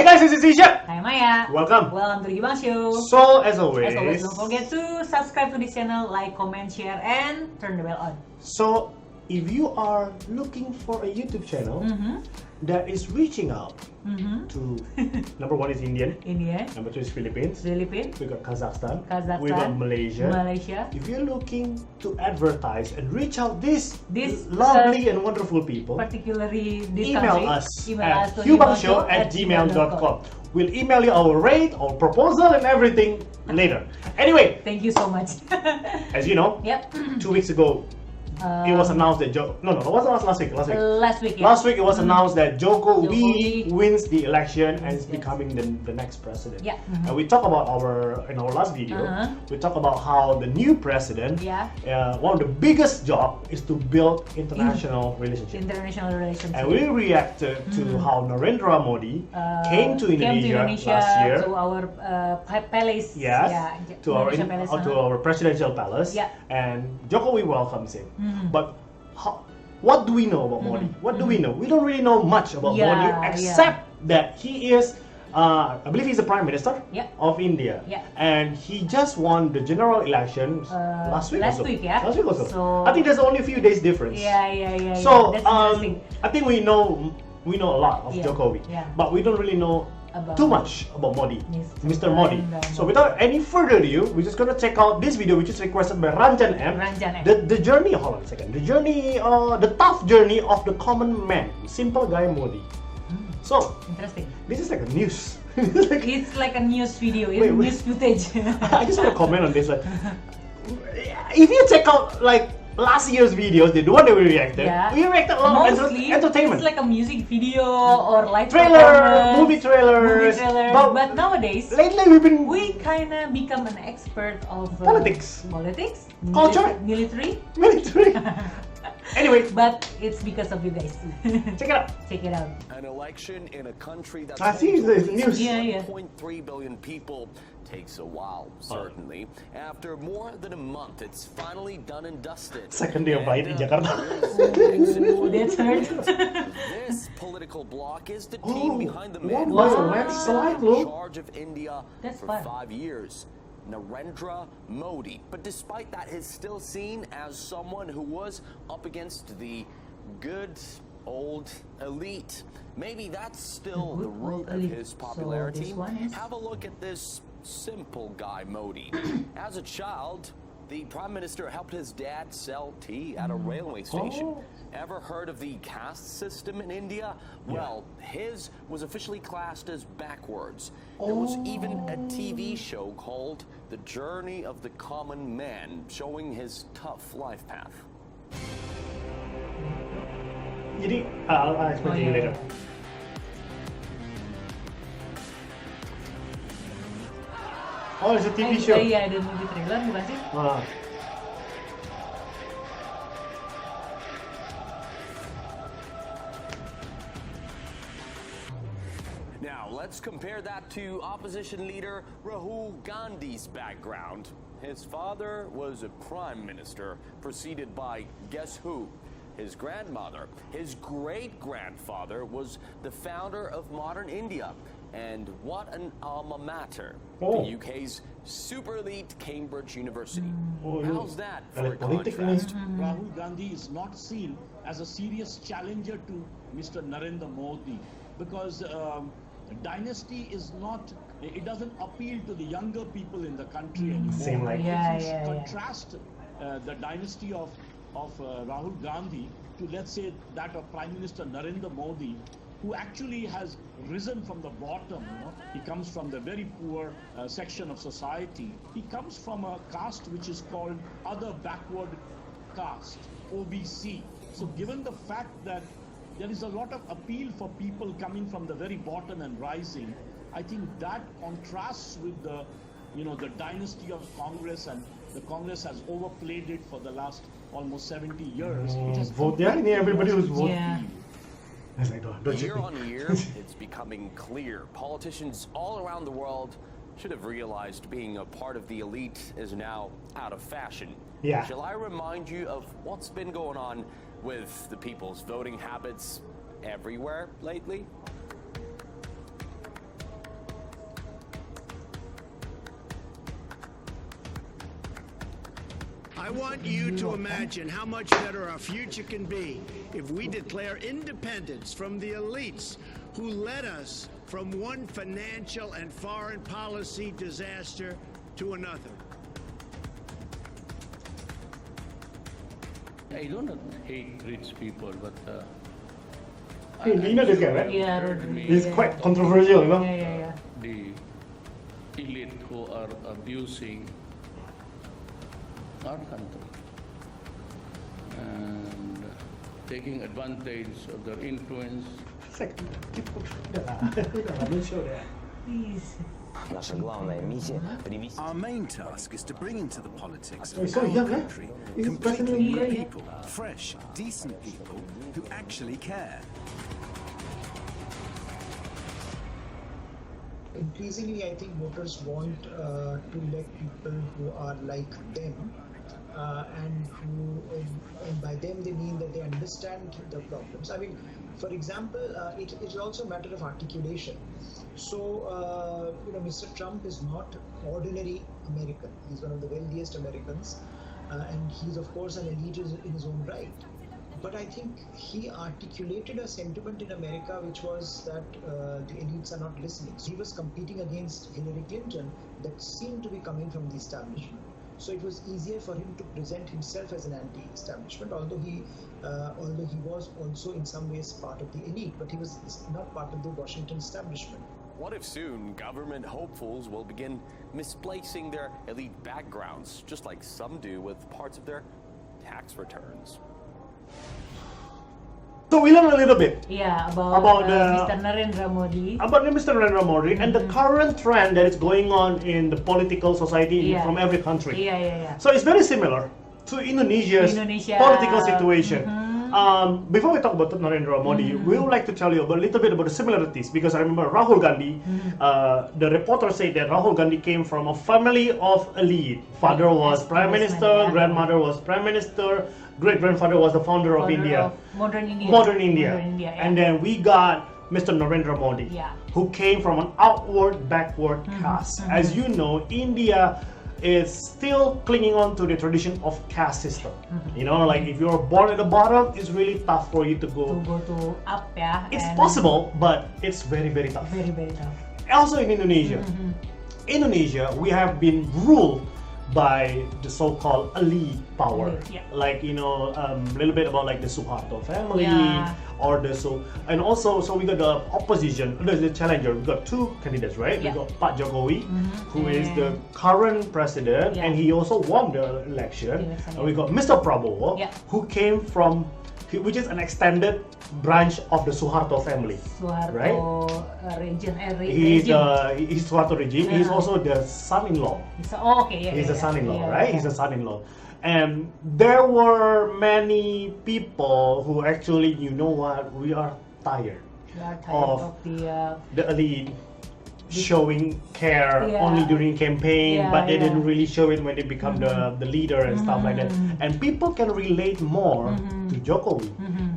Hey guys, this is Isha. Hi Maya. Welcome. Welcome to the Hiubang Show. So as always, don't forget to subscribe to this channel, like, comment, share, and turn the bell on. So if you are looking for a YouTube channel that is reaching out to number one is Indian, number two is Philippines, we got Kazakhstan, we got Malaysia. If you're looking to advertise and reach out this lovely and wonderful people, particularly this email country, us at hiubangshow@gmail.com. We'll email you our rate, our proposal, and everything later. Anyway, thank you so much. as you know, 2 weeks ago, it was announced that it wasn't last week. Last week, Last week it was announced that Joko wins the election and is becoming the next president. And we talked about in our last video, we talked about how the new president, one of the biggest job is to build international relationships. And we reacted to how Narendra Modi came to Indonesia last year. To our palace. To our presidential palace. And Joko welcomes him. But what do we know about Modi? What do we know? We don't really know much about Modi except that he is, I believe he's the Prime Minister of India. And he just won the general election last week also. I think there's only a few days difference. So I think we know a lot of Jokowi, but we don't really know too much about Modi, Mr. Modi. So without any further ado, we're just gonna check out this video which is requested by Ranjan M. The journey, hold on a second, the tough journey of the common man, simple guy Modi. So, interesting. This is like a news. It's like a news video, news footage. I just want to comment on this. Like, if you check out like last year's videos, the one that we reacted a lot of entertainment. It's like a music video or like movie trailers. But nowadays, lately we kind of become an expert of politics, culture, military. Anyway, but it's because of you guys. Check it out. Check it out. An election in a country that's I see the news. 1.3 billion people takes a while, certainly. After more than a month, it's finally done and dusted. Second day of fight in Jakarta. That's hurt. This political bloc is the team behind the man who was in charge of India for 5 years. Narendra Modi. But despite that, he's still seen as someone who was up against the good old elite. Maybe that's still the root of his popularity. Have a look at this simple guy, Modi. As a child, the Prime Minister helped his dad sell tea at a railway station. Ever heard of the caste system in India? Well, his was officially classed as backwards. There was even a TV show called The Journey of the Common Man, showing his tough life path. Jadi, I'll explain to you later. Oh, it's a TV show. Iya, ada movie trailer bukan sih? Now, let's compare that to opposition leader Rahul Gandhi's background. His father was a prime minister, preceded by guess who? His grandmother. His great-grandfather was the founder of modern India. And what an alma mater, the UK's super elite Cambridge University. How's that for a contrast? Rahul Gandhi is not seen as a serious challenger to Mr. Narendra Modi because dynasty is not, it doesn't appeal to the younger people in the country anymore. If you contrast the dynasty of Rahul Gandhi to, let's say, that of Prime Minister Narendra Modi, who actually has risen from the bottom. He comes from the very poor section of society. He comes from a caste which is called other backward caste, OBC. So given the fact that there is a lot of appeal for people coming from the very bottom and rising, I think that contrasts with the dynasty of Congress, and the Congress has overplayed it for the last almost 70 years. Everybody was voting. Year on year, it's becoming clear. Politicians all around the world should have realized being a part of the elite is now out of fashion. Shall I remind you of what's been going on with the people's voting habits everywhere lately? want you to imagine how much better our future can be if we declare independence from the elites who led us from one financial and foreign policy disaster to another. I do not hate rich people, but you know this guy, right? Yeah, He's quite controversial, you know? Yeah. the elite who are abusing our country and taking advantage of their influence. It's like, I'm not sure that. Please. Our main task is to bring into the politics Oh, of he's so our young, eh? country He's completely president new already. people, fresh, decent people who actually care. Increasingly, I think voters want to elect people who are like them, and by them they mean that they understand the problems. I mean, for example, it is also a matter of articulation. So, Mr. Trump is not ordinary American. He's one of the wealthiest Americans, and he's of course an elite in his own right. But I think he articulated a sentiment in America which was that the elites are not listening. So he was competing against Hillary Clinton that seemed to be coming from the establishment. So it was easier for him to present himself as an anti-establishment, although he was also in some ways part of the elite, but he was not part of the Washington establishment. What if soon government hopefuls will begin misplacing their elite backgrounds, just like some do with parts of their tax returns? So we learned a little bit about Mr. Narendra Modi. About Mr. Narendra Modi and the current trend that is going on in the political society from every country. Yeah. So it's very similar to Indonesia's political situation. Before we talk about Narendra Modi, we would like to tell you a little bit about the similarities, because I remember Rahul Gandhi, the reporter said that Rahul Gandhi came from a family of elite. Father was Prime Minister, grandmother was Prime Minister, great-grandfather was the founder of India. Modern India. Modern India. And then we got Mr. Narendra Modi, who came from an outward, backward caste. As you know, India is still clinging on to the tradition of caste system. You know, like if you're born at the bottom, it's really tough for you to go to up. It's possible, but it's very, very tough. Very, very tough. Also in Indonesia, we have been ruled by the so-called elite power, like a little bit about like the Suharto family, or and also so we got the opposition, the challenger. We got two candidates, right? We got Pak Jokowi, who is the current president, and he also won the election. And we got Mr. Prabowo, who came from, which is an extended branch of the Suharto family, right? Region. He's Suharto regime. He's also the son-in-law. He's a son-in-law, right? He's a son-in-law. And there were many people who actually, you know what, we are tired of the elite showing care only during campaign, but they didn't really show it when they become the leader and stuff like that. And people can relate more to Jokowi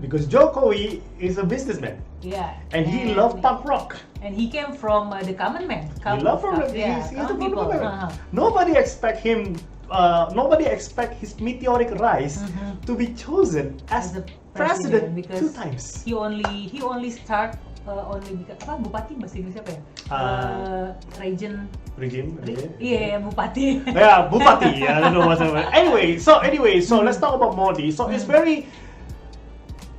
because Jokowi is a businessman. And he loved punk rock. And he came from the common man. He loved from he's a people. Nobody expect him. Nobody expect his meteoric rise to be chosen as the president because 2 times. He only start bupati bahasa Inggris apa ya? Regime. Bupati. Yeah, bupati. I don't know what's that. Anyway, so let's talk about Modi. So it's very.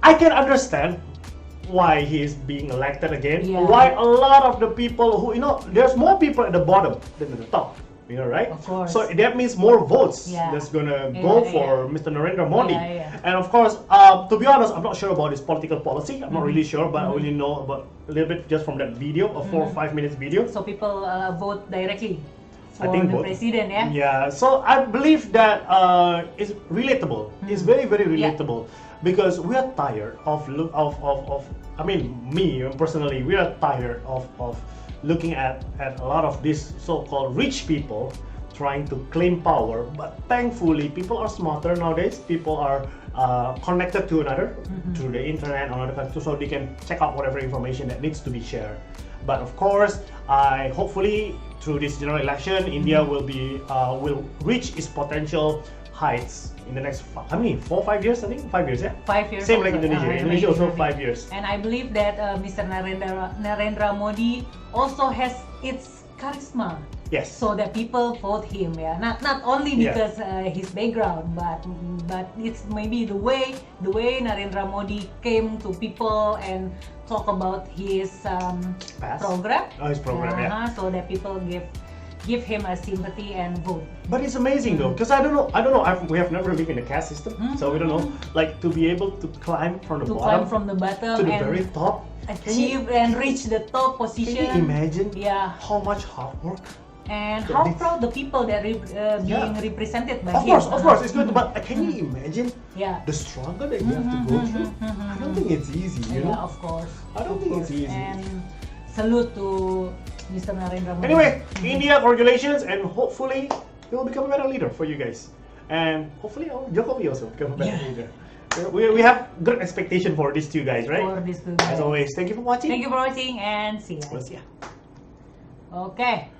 I can understand why he is being elected again. Why a lot of the people who there's more people at the bottom than at the top. Right? Of course. So that means more votes that's gonna go for Mr. Narendra Modi. And of course, to be honest, I'm not sure about his political policy. I'm not really sure, but I only know about a little bit just from that video, a 4 or 5 minutes video. So people vote directly for the president, Yeah. So I believe that it's relatable. It's very, very relatable because we are tired of I mean, me personally, we are tired of looking at a lot of these so-called rich people trying to claim power, but thankfully people are smarter nowadays. People are connected to another through the internet or another, so they can check out whatever information that needs to be shared. But of course, hopefully through this general election, India will reach its potential heights in the next, how many? 4 or 5 years? I think 5 years, yeah. 5 years. Same like also, Indonesia. Indonesia also 5 years. And I believe that Mr. Narendra Modi also has its charisma. Yes. So that people vote him, yeah. Not only because his background, but it's maybe the way Narendra Modi came to people and talk about his program. Oh, his program, yeah. So that people give him a sympathy and vote. But it's amazing though, because I don't know. We have never lived in a caste system, so we don't know. Like to be able to climb from the bottom, to the very top, achieve and reach the top position. Can you imagine? Yeah. How much hard work? And how proud the people that being represented by him. Of course, it's good. But can you imagine the struggle that you have to go through? I don't think it's easy. You know? Of course. I don't think it's easy. And salute to Mr. Narendra Modi. Anyway, India, congratulations, and hopefully he will become a better leader for you guys. And hopefully Jokowi also become a better leader. We have good expectation for these two guys, right? For these two guys. As always, thank you for watching. Thank you for watching and see you. We'll see ya. Okay.